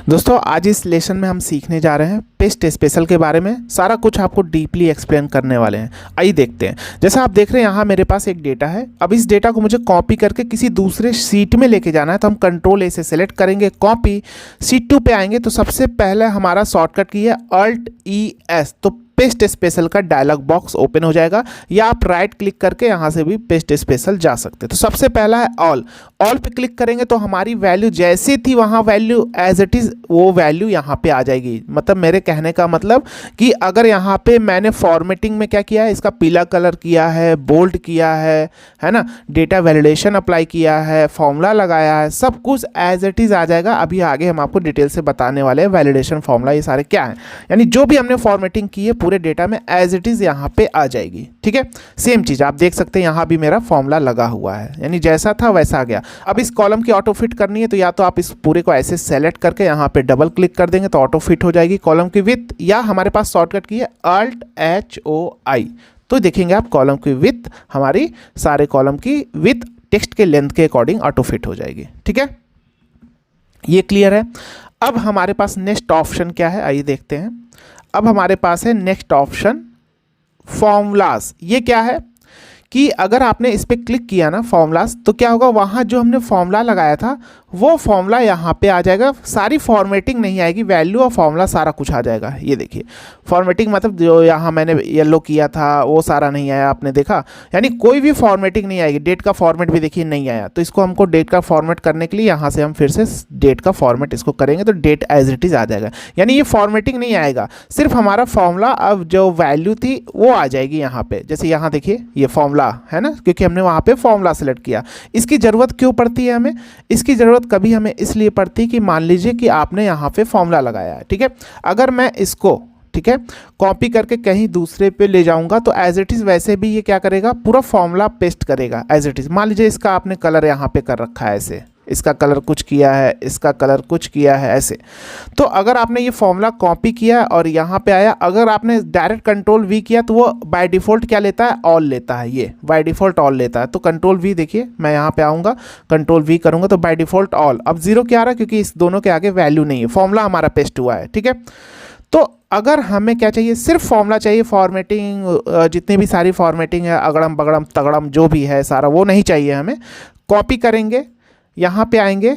दोस्तों आज इस लेसन में हम सीखने जा रहे हैं पेस्ट स्पेशल के बारे में। सारा कुछ आपको डीपली एक्सप्लेन करने वाले हैं। आइए देखते हैं। जैसा आप देख रहे हैं यहाँ मेरे पास एक डेटा है। अब इस डेटा को मुझे कॉपी करके किसी दूसरे शीट में लेके जाना है, तो हम कंट्रोल ए से सेलेक्ट करेंगे, कॉपी, शीट 2 पे आएंगे तो सबसे पहले हमारा शॉर्टकट की है Alt E S, तो पेस्ट स्पेशल का डायलॉग बॉक्स ओपन हो जाएगा, या आप राइट क्लिक करके यहाँ से भी पेस्ट स्पेशल जा सकते हैं। तो सबसे पहला है ऑल पे क्लिक करेंगे तो हमारी वैल्यू जैसी थी वहाँ वैल्यू एज इट इज़ वो वैल्यू यहाँ पे आ जाएगी। मतलब मेरे कहने का मतलब कि अगर यहाँ पे मैंने फॉर्मेटिंग में क्या किया है, इसका पीला कलर किया है, बोल्ड किया है ना, डेटा वैलिडेशन अप्लाई किया है, फॉर्मूला लगाया है, सब कुछ एज इट इज़ आ जाएगा। अभी आगे हम आपको डिटेल से बताने वाले हैं वैलिडेशन फॉर्मूला ये सारे क्या हैं, यानी जो भी हमने फॉर्मेटिंग की है पूरे डेटा में एज इट इज़ यहाँ पे आ जाएगी। ठीक है, सेम चीज़ आप देख सकते हैं यहाँ भी मेरा फॉर्मूला लगा हुआ है, यानी जैसा था वैसा आ गया। अब इस कॉलम की ऑटो फिट करनी है तो या तो आप इस पूरे को ऐसे सेलेक्ट करके यहाँ पे डबल क्लिक कर देंगे तो ऑटो फिट हो जाएगी कॉलम की विथ, या हमारे पास शॉर्टकट की है Alt HOI, तो देखेंगे आप कॉलम की विथ, हमारी सारे कॉलम की विथ टेक्स्ट के लेंथ के अकॉर्डिंग ऑटो फिट हो जाएगी। ठीक है, ये क्लियर है। अब हमारे पास नेक्स्ट ऑप्शन क्या है, आइए देखते हैं। अब हमारे पास है नेक्स्ट ऑप्शन फॉर्मूलाज। ये क्या है कि अगर आपने इस पर क्लिक किया ना फॉर्मूलाज, तो क्या होगा, वहाँ जो हमने फॉर्मूला लगाया था वो फॉर्मूला यहाँ पे आ जाएगा। सारी फॉर्मेटिंग नहीं आएगी, वैल्यू और फॉर्मूला सारा कुछ आ जाएगा। ये देखिए फॉर्मेटिंग मतलब जो यहाँ मैंने येलो किया था वो सारा नहीं आया, आपने देखा, यानी कोई भी फॉर्मेटिंग नहीं आएगी। डेट का फॉर्मेट भी देखिए नहीं आया, तो इसको हमको डेट का फॉर्मेट करने के लिए यहाँ से हम फिर से डेट का फॉर्मेट इसको करेंगे तो डेट एज इट इज़ आ जाएगा, यानी ये फॉर्मेटिंग नहीं आएगा, सिर्फ हमारा फॉर्मूला अब जो वैल्यू थी वो आ जाएगी यहाँ पे। जैसे यहाँ देखिए ये फॉर्मूला है ना, क्योंकि हमने वहाँ पे फॉर्मूला सेलेक्ट किया। इसकी ज़रूरत क्यों पड़ती है हमें, इसकी ज़रूरत कभी हमें इसलिए पड़ती है कि मान लीजिए कि आपने यहाँ पे फॉर्मूला लगाया है, ठीक है, अगर मैं इसको ठीक है कॉपी करके कहीं दूसरे पे ले जाऊंगा तो एज इट इज़ वैसे भी ये क्या करेगा, पूरा फॉर्मूला पेस्ट करेगा एज इट इज़। मान लीजिए इसका आपने कलर यहाँ पे कर रखा है, ऐसे इसका कलर कुछ किया है, इसका कलर कुछ किया है ऐसे, तो अगर आपने ये फॉर्मूला कॉपी किया और यहाँ पे आया, अगर आपने डायरेक्ट कंट्रोल वी किया तो वो बाय डिफ़ॉल्ट क्या लेता है, ऑल लेता है, ये बाय डिफ़ॉल्ट ऑल लेता है। तो कंट्रोल वी देखिए, मैं यहाँ पे आऊँगा कंट्रोल वी करूँगा तो बाय डिफ़ॉल्ट ऑल। अब जीरो क्या आ रहा है, क्योंकि इस दोनों के आगे वैल्यू नहीं है, फॉर्मूला हमारा पेस्ट हुआ है। ठीक है, तो अगर हमें क्या चाहिए, सिर्फ फॉर्मूला चाहिए, फॉर्मेटिंग जितनी भी सारी फॉर्मेटिंग है अगड़म बगड़म तगड़म जो भी है सारा वो नहीं चाहिए हमें। कॉपी करेंगे, यहाँ पे आएंगे,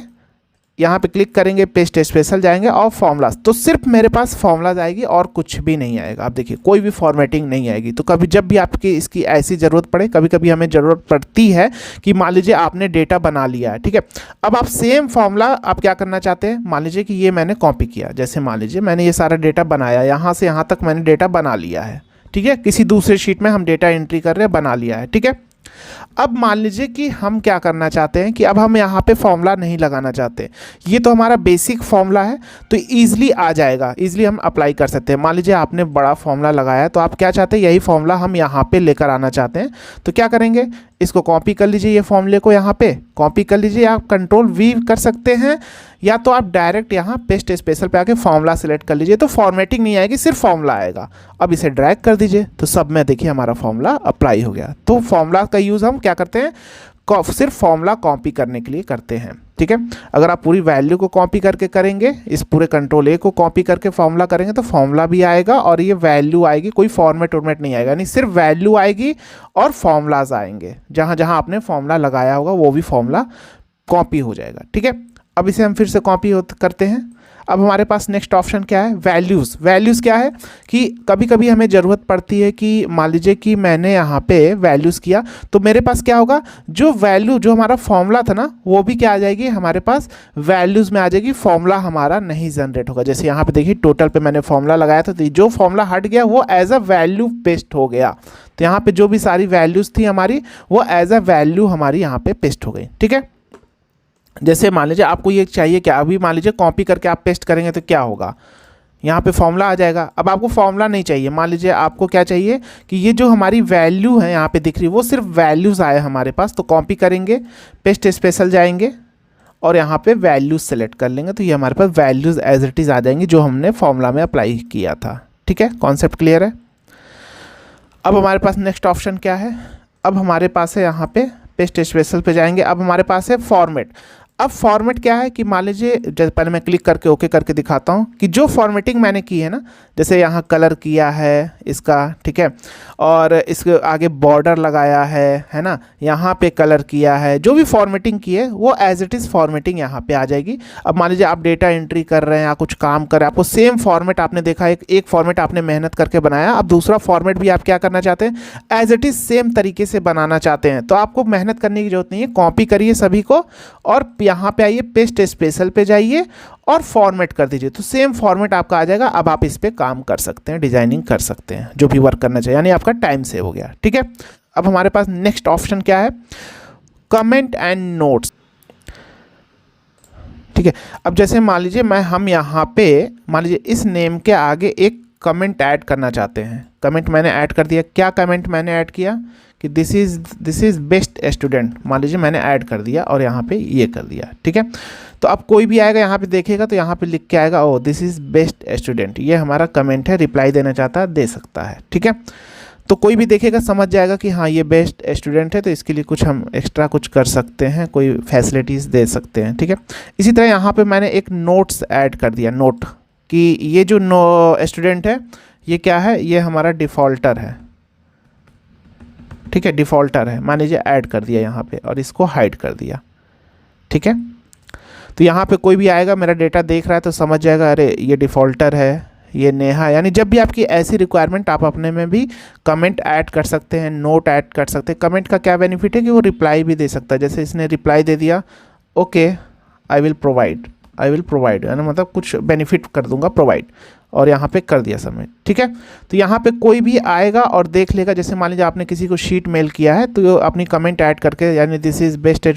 यहाँ पे क्लिक करेंगे, पेस्ट स्पेशल जाएंगे और फॉर्मूलाज, तो सिर्फ मेरे पास फॉर्मूलाज आएगी और कुछ भी नहीं आएगा। आप देखिए कोई भी फॉर्मेटिंग नहीं आएगी। तो कभी जब भी आपकी इसकी ऐसी ज़रूरत पड़े, कभी कभी हमें ज़रूरत पड़ती है कि मान लीजिए आपने डेटा बना लिया है, ठीक है, अब आप सेम फॉर्मूला आप क्या करना चाहते हैं, मान लीजिए कि ये मैंने कॉपी किया, जैसे मान लीजिए मैंने ये सारा डेटा बनाया, यहाँ से यहाँ तक मैंने डेटा बना लिया है, ठीक है, किसी दूसरे शीट में हम डेटा एंट्री कर रहे हैं, बना लिया है, ठीक है। अब मान लीजिए कि हम क्या करना चाहते हैं कि अब हम यहाँ पे फॉर्मूला नहीं लगाना चाहते, ये तो हमारा बेसिक फॉर्मूला है तो ईजिली आ जाएगा, ईजिली हम अप्लाई कर सकते हैं। मान लीजिए आपने बड़ा फॉर्मूला लगाया है तो आप क्या चाहते हैं, यही फॉर्मूला हम यहाँ पे लेकर आना चाहते हैं, तो क्या करेंगे, इसको कॉपी कर लीजिए, ये फॉर्मूले को यहाँ पे कॉपी कर लीजिए, आप कंट्रोल वी कर सकते हैं, या तो आप डायरेक्ट यहाँ पेस्ट स्पेशल पे आके फॉर्मूला सेलेक्ट कर लीजिए, तो फॉर्मेटिंग नहीं आएगी, सिर्फ फॉर्मूला आएगा। अब इसे ड्रैग कर दीजिए तो सब में देखिए हमारा फॉर्मूला अप्लाई हो गया। तो फॉर्मूला का यूज़ हम क्या करते हैं, सिर्फ फॉर्मूला कॉपी करने के लिए करते हैं। ठीक है, अगर आप पूरी वैल्यू को कॉपी करके करेंगे, इस पूरे कंट्रोल ए को कॉपी करके फॉर्मूला करेंगे तो फॉर्मूला भी आएगा और ये वैल्यू आएगी, कोई फॉर्मेट वॉर्मेट नहीं आएगा, यानी सिर्फ वैल्यू आएगी और फॉर्मूलाज आएंगे, जहाँ जहाँ आपने फॉर्मूला लगाया होगा वो भी फॉर्मूला कॉपी हो जाएगा। ठीक है, अब इसे हम फिर से कॉपी करते हैं। अब हमारे पास नेक्स्ट ऑप्शन क्या है, वैल्यूज़। वैल्यूज़ क्या है कि कभी कभी हमें ज़रूरत पड़ती है कि मान लीजिए कि मैंने यहाँ पे वैल्यूज़ किया तो मेरे पास क्या होगा, जो वैल्यू जो हमारा फॉर्मूला था ना वो भी क्या आ जाएगी, हमारे पास वैल्यूज़ में आ जाएगी, फॉर्मूला हमारा नहीं जनरेट होगा। जैसे यहाँ पे देखिए टोटल पे मैंने फॉर्मूला लगाया था तो जो फॉर्मूला हट गया वो एज अ वैल्यू पेस्ट हो गया, तो यहाँ पर जो भी सारी वैल्यूज़ थी हमारी वो एज अ वैल्यू हमारी यहाँ पर पेस्ट हो गई। ठीक है, जैसे मान लीजिए आपको ये चाहिए क्या, अभी मान लीजिए कॉपी करके आप पेस्ट करेंगे तो क्या होगा, यहाँ पे फॉर्मूला आ जाएगा। अब आपको फॉर्मूला नहीं चाहिए, मान लीजिए आपको क्या चाहिए कि ये जो हमारी वैल्यू है यहाँ पे दिख रही है वो सिर्फ वैल्यूज़ आए हमारे पास, तो कॉपी करेंगे, पेस्ट स्पेशल जाएंगे और यहाँ पे वैल्यूज़ सेलेक्ट कर लेंगे तो ये हमारे पास वैल्यूज़ एज इट इज़ आ जाएंगी जो हमने फॉर्मूला में अप्लाई किया था। ठीक है, कॉन्सेप्ट क्लियर है। अब हमारे पास नेक्स्ट ऑप्शन क्या है, अब हमारे पास है यहाँ पे पेस्ट स्पेशल पे जाएंगे, अब हमारे पास है फॉर्मेट। अब फॉर्मेट क्या है कि मान लीजिए, जैसे पहले मैं क्लिक करके ओके करके दिखाता हूँ कि जो फॉर्मेटिंग मैंने की है ना, जैसे यहाँ कलर किया है इसका, ठीक है, और इसके आगे बॉर्डर लगाया है ना, यहाँ पे कलर किया है, जो भी फॉर्मेटिंग की है वो एज इट इज़ फॉर्मेटिंग यहाँ पे आ जाएगी। अब मान लीजिए आप डेटा एंट्री कर रहे हैं या कुछ काम कर रहे हैं, आपको सेम फॉर्मेट आपने देखा, एक फॉर्मेट आपने मेहनत करके बनाया, अब दूसरा फॉर्मेट भी आप क्या करना चाहते हैं, एज इट इज़ सेम तरीके से बनाना चाहते हैं, तो आपको मेहनत करने की जरूरत नहीं है। कॉपी करिए सभी को और यहाँ पे आइए, पेस्ट स्पेशल पे जाइए और फॉर्मेट कर दीजिए, तो सेम फॉर्मेट आपका आ जाएगा। अब आप इस पे काम कर सकते हैं, डिजाइनिंग कर सकते हैं, जो भी वर्क करना चाहिए, यानी आपका टाइम सेव हो गया। ठीक है, अब हमारे पास नेक्स्ट ऑप्शन क्या है, कमेंट एंड नोट्स। ठीक है, अब जैसे मान लीजिए हम यहाँ पे मान लीजिए इस नेम के आगे एक कमेंट ऐड करना चाहते हैं। कमेंट मैंने ऐड कर दिया। क्या कमेंट मैंने ऐड किया कि दिस इज़ बेस्ट स्टूडेंट, मान लीजिए मैंने ऐड कर दिया और यहाँ पे ये कर दिया। ठीक है, तो अब कोई भी आएगा यहाँ पे देखेगा तो यहाँ पे लिख के आएगा, ओ दिस इज़ बेस्ट स्टूडेंट, ये हमारा कमेंट है, रिप्लाई देना चाहता है दे सकता है। ठीक है, तो कोई भी देखेगा समझ जाएगा कि हाँ ये बेस्ट स्टूडेंट है, तो इसके लिए कुछ हम एक्स्ट्रा कुछ कर सकते हैं, कोई फैसिलिटीज़ दे सकते हैं। ठीक है, इसी तरह यहाँ पे मैंने एक नोट्स ऐड कर दिया, नोट कि ये जो स्टूडेंट है ये क्या है, ये हमारा डिफ़ॉल्टर है। ठीक है, डिफ़ॉल्टर है, मान लीजिए ऐड कर दिया यहाँ पे और इसको हाइड कर दिया। ठीक है, तो यहाँ पे कोई भी आएगा मेरा डेटा देख रहा है तो समझ जाएगा अरे ये डिफ़ॉल्टर है, ये नेहा। यानी जब भी आपकी ऐसी रिक्वायरमेंट, आप अपने में भी कमेंट ऐड कर सकते हैं, नोट ऐड कर सकते हैं। कमेंट का क्या बेनिफिट है कि वो रिप्लाई भी दे सकता है, जैसे इसने रिप्लाई दे दिया ओके आई विल प्रोवाइड, यानी मतलब कुछ बेनिफिट कर दूंगा प्रोवाइड, और यहाँ पे कर दिया सबमिट। ठीक है, तो यहाँ पे कोई भी आएगा और देख लेगा, जैसे मान लीजिए आपने किसी को शीट मेल किया है तो अपनी कमेंट ऐड करके, यानी दिस इज़ बेस्ट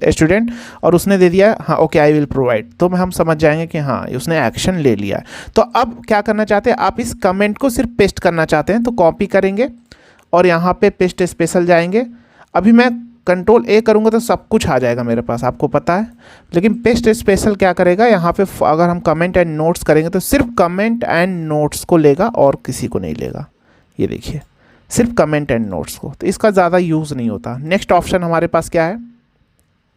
स्टूडेंट, और उसने दे दिया हाँ ओके आई विल प्रोवाइड, तो हम समझ जाएंगे कि हाँ उसने एक्शन ले लिया है। तो अब क्या करना चाहते हैं, आप इस कमेंट को सिर्फ पेस्ट करना चाहते हैं तो कॉपी करेंगे और यहाँ पे पेस्ट स्पेशल जाएंगे। अभी मैं कंट्रोल ए करूँगा तो सब कुछ आ जाएगा मेरे पास, आपको पता है, लेकिन पेस्ट स्पेशल क्या करेगा, यहाँ पे अगर हम कमेंट एंड नोट्स करेंगे तो सिर्फ कमेंट एंड नोट्स को लेगा और किसी को नहीं लेगा। ये देखिए, सिर्फ कमेंट एंड नोट्स को, तो इसका ज़्यादा यूज़ नहीं होता। नेक्स्ट ऑप्शन हमारे पास क्या है,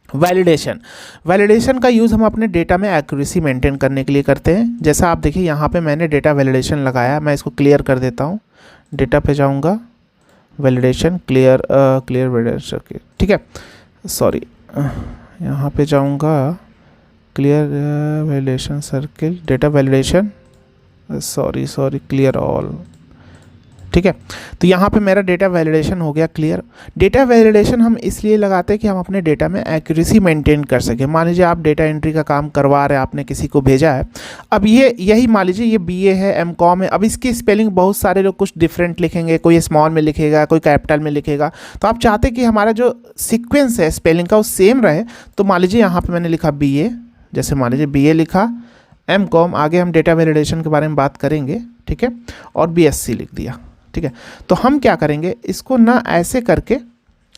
वैलिडेशन। वैलिडेशन का यूज़ हम अपने डेटा में एक्यूरेसी मेंटेन करने के लिए करते हैं। जैसा आप देखिए यहाँ पे मैंने डेटा वैलिडेशन लगाया, मैं इसको क्लियर कर देता हूँ, डेटा पे जाऊँगा, वैलिडेशन क्लियर वैलिडेशन, ठीक है, सॉरी यहाँ पे जाऊँगा, clear validation circle, data validation, sorry clear all. ठीक है, तो यहाँ पे मेरा डेटा वैलिडेशन हो गया क्लियर। डेटा वैलिडेशन हम इसलिए लगाते हैं कि हम अपने डेटा में एक्यूरेसी मेंटेन कर सकें। मान लीजिए आप डेटा एंट्री का काम करवा रहे हैं, आपने किसी को भेजा है, अब यही मान लीजिए ये बीए है, एमकॉम है, अब इसकी स्पेलिंग बहुत सारे लोग कुछ डिफरेंट लिखेंगे, कोई स्मॉल में लिखेगा, कोई कैपिटल में लिखेगा, तो आप चाहते हैं कि हमारा जो सीक्वेंस है स्पेलिंग का वो सेम रहे। तो मान लीजिए यहाँ पर मैंने लिखा बीए, जैसे मान लीजिए बीए लिखा, एमकॉम, आगे हम डेटा वैलिडेशन के बारे में बात करेंगे, ठीक है, और बीएससी लिख दिया। ठीक है, तो हम क्या करेंगे, इसको ना ऐसे करके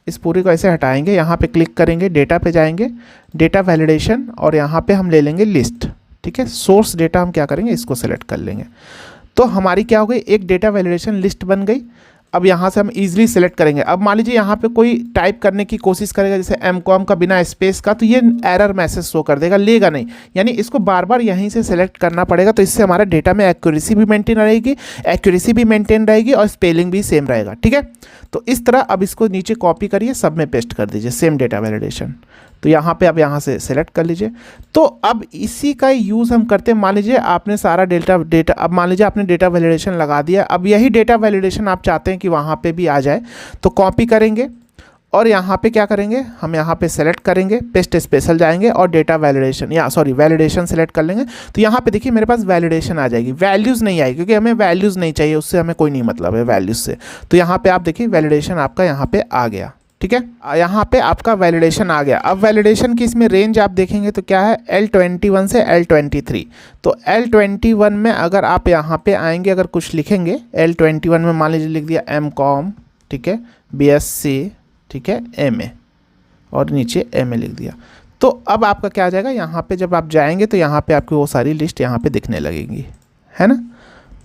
इस पूरे को ऐसे हटाएंगे, यहाँ पे क्लिक करेंगे, डेटा पे जाएंगे, डेटा वैलिडेशन, और यहाँ पे हम ले लेंगे लिस्ट। ठीक है, सोर्स डेटा हम क्या करेंगे, इसको सेलेक्ट कर लेंगे, तो हमारी क्या हो गई, एक डेटा वैलिडेशन लिस्ट बन गई। अब यहाँ से हम इजीली सेलेक्ट करेंगे। अब मान लीजिए यहाँ पे कोई टाइप करने की कोशिश करेगा, जैसे एमकॉम का बिना स्पेस का, तो ये एरर मैसेज शो कर देगा, लेगा नहीं, यानी इसको बार बार यहीं से सेलेक्ट करना पड़ेगा। तो इससे हमारा डेटा में एक्यूरेसी भी मेंटेन रहेगी और स्पेलिंग भी सेम रहेगा। ठीक है, तो इस तरह अब इसको नीचे कॉपी करिए, सब में पेस्ट कर दीजिए सेम डेटा वैलिडेशन। तो यहाँ पे अब यहाँ से सेलेक्ट कर लीजिए। तो अब इसी का यूज़ हम करते हैं। मान लीजिए आपने सारा डेटा अब मान लीजिए आपने डेटा वैलिडेशन लगा दिया, अब यही डेटा वैलिडेशन आप चाहते हैं कि वहाँ पे भी आ जाए, तो कॉपी करेंगे और यहाँ पे क्या करेंगे, हम यहाँ पे सेलेक्ट करेंगे, पेस्ट स्पेशल जाएंगे और डेटा वैलिडेशन सेलेक्ट कर लेंगे। तो यहाँ पे देखिए मेरे पास वैलिडेशन आ जाएगी, वैल्यूज़ नहीं आएगी, क्योंकि हमें वैल्यूज़ नहीं चाहिए, उससे हमें कोई नहीं मतलब है वैल्यूज़ से। तो यहाँ पे आप देखिए वैलिडेशन आपका यहाँ पे आ गया। ठीक है, यहाँ पे आपका वैलिडेशन आ गया। अब वैलिडेशन की इसमें रेंज आप देखेंगे तो क्या है, L21 से L23। तो L21 में अगर आप यहाँ पे आएंगे, अगर कुछ लिखेंगे L21 में, मान लीजिए लिख दिया एमकॉम, ठीक है, बीएससी, ठीक है, एमए, और नीचे एमए लिख दिया, तो अब आपका क्या आ जाएगा, यहाँ पे जब आप जाएंगे तो यहाँ पे आपकी वो सारी लिस्ट यहाँ पे दिखने लगेगी, है ना।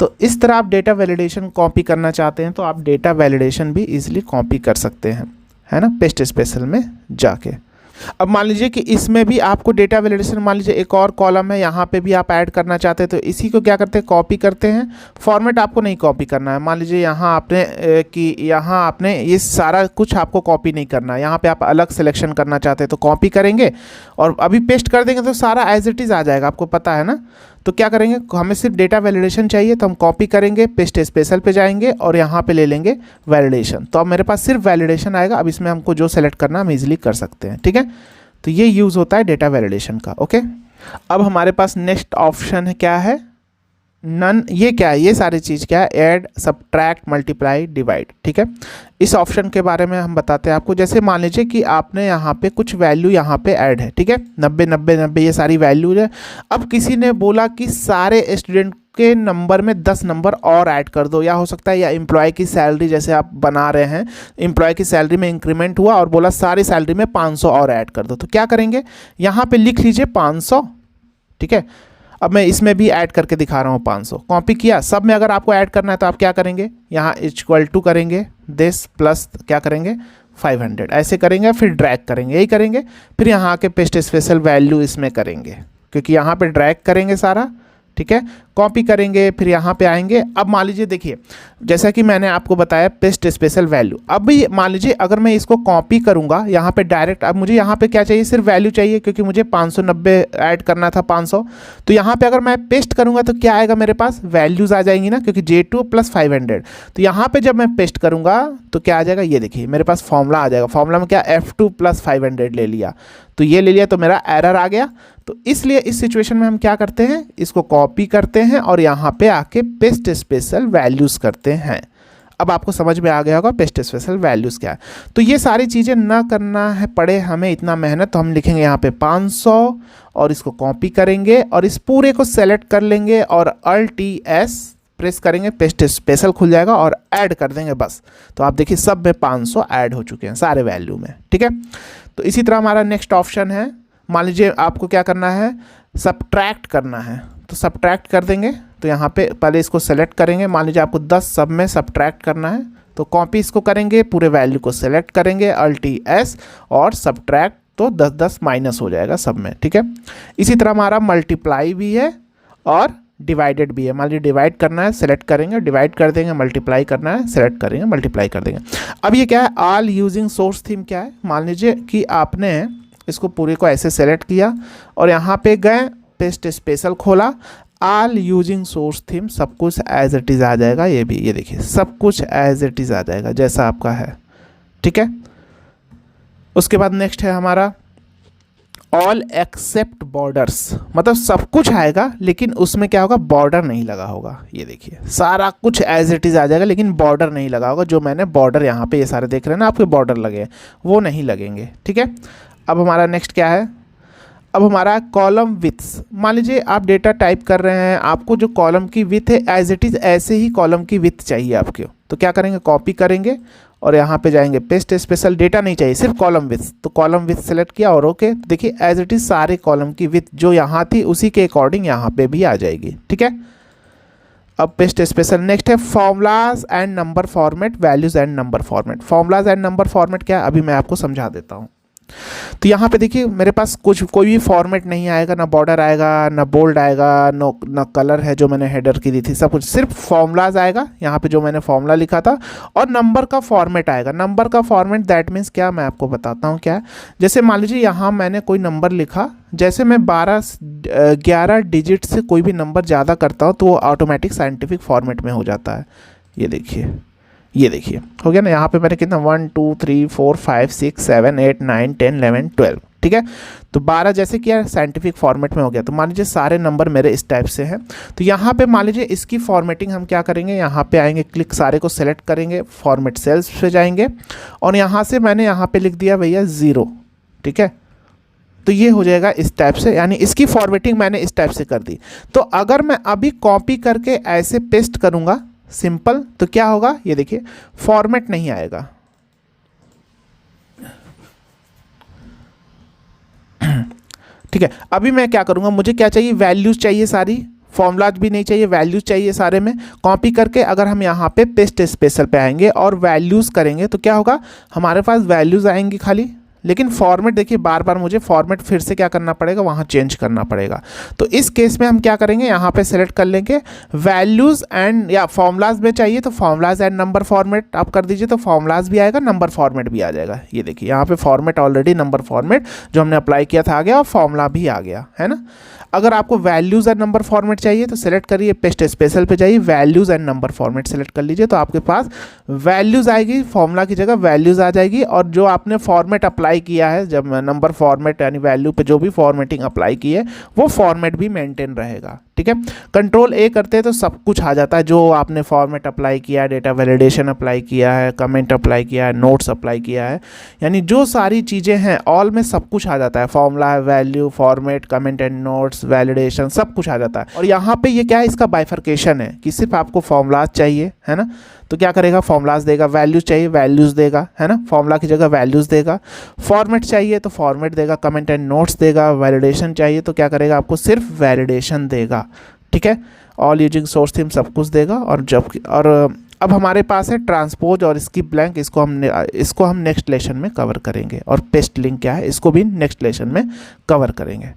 तो इस तरह आप डेटा वैलिडेशन कॉपी करना चाहते हैं तो आप डेटा वैलिडेशन भी इजीली कॉपी कर सकते हैं, है ना, पेस्ट स्पेशल में जाके। अब मान लीजिए कि इसमें भी आपको डेटा वैलिडेशन, मान लीजिए एक और कॉलम है, यहाँ पे भी आप ऐड करना चाहते हैं, तो इसी को क्या करते हैं, कॉपी करते हैं। फॉर्मेट आपको नहीं कॉपी करना है। मान लीजिए यहाँ आपने यहाँ आपने ये सारा कुछ आपको कॉपी नहीं करना है, यहाँ पे आप अलग सिलेक्शन करना चाहते हैं तो कॉपी करेंगे और अभी पेस्ट कर देंगे तो सारा एज इट इज़ आ जाएगा, आपको पता है ना। तो क्या करेंगे, हमें सिर्फ डेटा वैलिडेशन चाहिए तो हम कॉपी करेंगे, पेस्ट स्पेशल पे जाएंगे और यहाँ पे ले लेंगे वैलिडेशन। तो अब मेरे पास सिर्फ वैलिडेशन आएगा। अब इसमें हमको जो सेलेक्ट करना हम इजीली कर सकते हैं, ठीक है। तो ये यूज़ होता है डेटा वैलिडेशन का, ओके। अब हमारे पास नेक्स्ट ऑप्शन है, क्या है, नन। ये क्या है, ये सारी चीज़ क्या है, ऐड, सब्ट्रैक्ट, मल्टीप्लाई, डिवाइड, ठीक है। इस ऑप्शन के बारे में हम बताते हैं आपको। जैसे मान लीजिए कि आपने यहाँ पे कुछ वैल्यू यहाँ पे ऐड है, ठीक है, 90 90 90 ये सारी वैल्यू है। अब किसी ने बोला कि सारे स्टूडेंट के नंबर में 10 नंबर और ऐड कर दो, या हो सकता है या एम्प्लॉय की सैलरी, जैसे आप बना रहे हैं, एम्प्लॉय की सैलरी में इंक्रीमेंट हुआ और बोला सारी सैलरी में 500 और ऐड कर दो। तो क्या करेंगे, यहाँ पे लिख लीजिए 500, ठीक है। अब मैं इसमें भी ऐड करके दिखा रहा हूँ 500, कॉपी किया। सब में अगर आपको ऐड करना है तो आप क्या करेंगे, यहाँ इक्वल टू करेंगे दिस प्लस क्या करेंगे 500, ऐसे करेंगे, फिर ड्रैग करेंगे, यही करेंगे। फिर यहाँ आके पेस्ट स्पेशल वैल्यू इसमें करेंगे, क्योंकि यहाँ पे ड्रैग करेंगे सारा, ठीक है। कॉपी करेंगे, फिर यहाँ पे आएंगे। अब मान लीजिए देखिए, जैसा कि मैंने आपको बताया पेस्ट स्पेशल वैल्यू। अब भी मान लीजिए अगर मैं इसको कॉपी करूँगा यहाँ पे डायरेक्ट, अब मुझे यहाँ पे क्या चाहिए, सिर्फ वैल्यू चाहिए, क्योंकि मुझे 590 ऐड करना था 500। तो यहाँ पे अगर मैं पेस्ट करूँगा तो क्या आएगा, मेरे पास वैल्यूज़ आ जाएंगी ना, क्योंकि J2 + 500। तो यहाँ पर जब मैं पेस्ट करूँगा तो क्या आ जाएगा, ये देखिए मेरे पास फॉर्मूला आ जाएगा। फॉर्मूला में क्या, F2 + 500 ले लिया, तो ये ले लिया तो मेरा एरर आ गया। तो इसलिए इस सिचुएशन में हम क्या करते हैं, इसको कॉपी करते हैं और यहाँ पे आके पेस्ट स्पेशल वैल्यूज़ करते हैं। अब आपको समझ में आ गया होगा पेस्ट स्पेशल वैल्यूज़ क्या है। तो ये सारी चीज़ें ना करना है पड़े हमें इतना मेहनत, तो हम लिखेंगे यहाँ पे 500 और इसको कॉपी करेंगे और इस पूरे को सेलेक्ट कर लेंगे और Alt+S प्रेस करेंगे, पेस्ट स्पेशल खुल जाएगा और ऐड कर देंगे बस। तो आप देखिए सब में 500 ऐड हो चुके हैं सारे वैल्यू में, ठीक है। तो इसी तरह हमारा नेक्स्ट ऑप्शन है, मान लीजिए आपको क्या करना है, सब्ट्रैक्ट करना है, तो सब्ट्रैक्ट कर देंगे। तो यहाँ पे पहले इसको सेलेक्ट करेंगे, मान लीजिए आपको 10 सब में सब्ट्रैक्ट करना है, तो कॉपी इसको करेंगे, पूरे वैल्यू को सेलेक्ट करेंगे, Alt+S और सब्ट्रैक्ट, तो 10 10 माइनस हो जाएगा सब में, ठीक है। इसी तरह हमारा मल्टीप्लाई भी है और डिवाइडेड भी है। मान लीजिए डिवाइड करना है, सेलेक्ट करेंगे, डिवाइड कर देंगे, मल्टीप्लाई करना है, सेलेक्ट करेंगे, मल्टीप्लाई कर देंगे। अब ये क्या है, ऑल यूजिंग सोर्स थीम क्या है, मान लीजिए कि आपने इसको पूरे को ऐसे सेलेक्ट किया और यहाँ पे गए, पेस्ट स्पेशल खोला, ऑल यूजिंग सोर्स थीम, सब कुछ एज इट इज़ आ जाएगा। ये भी, ये देखिए सब कुछ एज इट इज़ आ जाएगा जैसा आपका है, ठीक है। उसके बाद नेक्स्ट है हमारा ऑल एक्सेप्ट बॉर्डर्स, मतलब सब कुछ आएगा लेकिन उसमें क्या होगा, बॉर्डर नहीं लगा होगा। ये देखिए सारा कुछ एज इट इज़ आ जाएगा लेकिन बॉर्डर नहीं लगा होगा। जो मैंने बॉर्डर यहाँ पे ये सारे देख रहे हैं ना आपके बॉर्डर लगे हैं, वो नहीं लगेंगे, ठीक है। अब हमारा नेक्स्ट क्या है, अब हमारा कॉलम विथ्स। मान लीजिए आप डेटा टाइप कर रहे हैं, आपको जो कॉलम की विथ है एज इट इज़ ऐसे ही कॉलम की विथ चाहिए आपको, तो क्या करेंगे, कॉपी करेंगे और यहाँ पे जाएंगे, पेस्ट स्पेशल, डेटा नहीं चाहिए सिर्फ कॉलम विथ, तो कॉलम विथ सेलेक्ट किया और ओके। देखिए एज इट इज़ सारे कॉलम की विथ जो यहाँ थी उसी के अकॉर्डिंग यहाँ पे भी आ जाएगी, ठीक है। अब पेस्ट स्पेशल। नेक्स्ट है formulas and number format, values and number format. Formulas and number format क्या है, अभी मैं आपको समझा देता हूँ। तो यहाँ पे देखिए मेरे पास कोई भी फॉर्मेट नहीं आएगा, ना बॉर्डर आएगा, ना बोल्ड आएगा, ना कलर है जो मैंने हेडर की दी थी, सब कुछ सिर्फ फॉर्मूलाज आएगा यहाँ पे जो मैंने फॉर्मूला लिखा था, और नंबर का फॉर्मेट आएगा। नंबर का फॉर्मेट दैट मीन्स क्या, मैं आपको बताता हूँ क्या है। जैसे मान लीजिए यहाँ मैंने कोई नंबर लिखा, जैसे मैं 11 डिजिट से कोई भी नंबर ज़्यादा करता हूँ तो वो ऑटोमेटिक साइंटिफिक फॉर्मेट में हो जाता है। ये देखिए हो गया ना। यहाँ पे मैंने कितना 1 2 3 4 5 6 7 8 9 10 11 12, ठीक है। तो 12 जैसे किया साइंटिफिक फॉर्मेट में हो गया। तो मान लीजिए सारे नंबर मेरे इस टाइप से हैं, तो यहाँ पे मान लीजिए इसकी फॉर्मेटिंग हम क्या करेंगे, यहाँ पे आएंगे, क्लिक सारे को सेलेक्ट करेंगे, फॉर्मेट सेल्स पे जाएंगे और यहाँ से मैंने यहाँ पे लिख दिया भैया 0, ठीक है। तो ये हो जाएगा इस टाइप से, यानी इसकी फॉर्मेटिंग मैंने इस टाइप से कर दी। तो अगर मैं अभी कॉपी करके ऐसे पेस्ट करूँगा सिंपल, तो क्या होगा, ये देखिए फॉर्मेट नहीं आएगा। ठीक है, अभी मैं क्या करूंगा, मुझे क्या चाहिए, वैल्यूज चाहिए सारी, फॉर्मूलाज भी नहीं चाहिए, वैल्यूज चाहिए सारे में। कॉपी करके अगर हम यहाँ पे पेस्ट स्पेशल पे आएंगे और वैल्यूज करेंगे तो क्या होगा, हमारे पास वैल्यूज आएंगी खाली, लेकिन फॉर्मेट देखिए बार बार मुझे फॉर्मेट फिर से क्या करना पड़ेगा, वहाँ चेंज करना पड़ेगा। तो इस केस में हम क्या करेंगे, यहाँ पे सेलेक्ट कर लेंगे वैल्यूज़ एंड, या फॉर्मूलाज में चाहिए तो फॉर्मूलाज एंड नंबर फॉर्मेट आप कर दीजिए, तो फॉर्मूलाज भी आएगा, नंबर फॉर्मेट भी आ जाएगा। ये देखिए यहाँ पे फॉर्मेट ऑलरेडी नंबर फॉर्मेट जो हमने अप्लाई किया था आ गया, और फॉर्मूला भी आ गया, है ना। अगर आपको वैल्यूज़ एंड नंबर फॉर्मेट चाहिए तो सेलेक्ट करिए, पेस्ट स्पेशल पे जाइए, values and number format select कर लीजिए, तो आपके पास वैल्यूज़ आएगी, फॉर्मूला की जगह वैल्यूज़ आ जाएगी, और जो आपने फॉर्मेट अप्लाई किया है, जब नंबर फॉर्मेट यानी वैल्यू पे जो भी फॉर्मेटिंग अप्लाई की है वो फॉर्मेट भी मेंटेन रहेगा, ठीक है। कंट्रोल ए करते हैं तो सब कुछ आ जाता है, जो आपने फॉर्मेट अप्लाई किया है, डेटा वैलिडेशन अप्लाई किया है, कमेंट अप्लाई किया है, नोट्स अप्लाई किया है, यानी जो सारी चीज़ें हैं ऑल में सब कुछ आ जाता है, formula, value, format, comment and notes, validation, सब कुछ आ जाता है। और यहाँ पे ये क्या है, इसका बाइफर्केशन है कि सिर्फ आपको फॉर्मूलाज चाहिए, है ना, तो क्या करेगा, फॉर्मूलाज देगा, वैल्यूज चाहिए वैल्यूज देगा, है ना, फॉर्मूला की जगह वैल्यूज देगा, फॉर्मेट चाहिए तो फॉर्मेट देगा, कमेंट एंड नोट्स देगा, वैलिडेशन चाहिए तो क्या करेगा, आपको सिर्फ वैलिडेशन देगा, ठीक है। ऑल यूजिंग सोर्स थीम सब कुछ देगा। और अब हमारे पास है ट्रांसपोज और इसकी ब्लैंक, इसको हम नेक्स्ट लेसन में कवर करेंगे, और पेस्ट लिंक क्या है इसको भी नेक्स्ट लेसन में कवर करेंगे।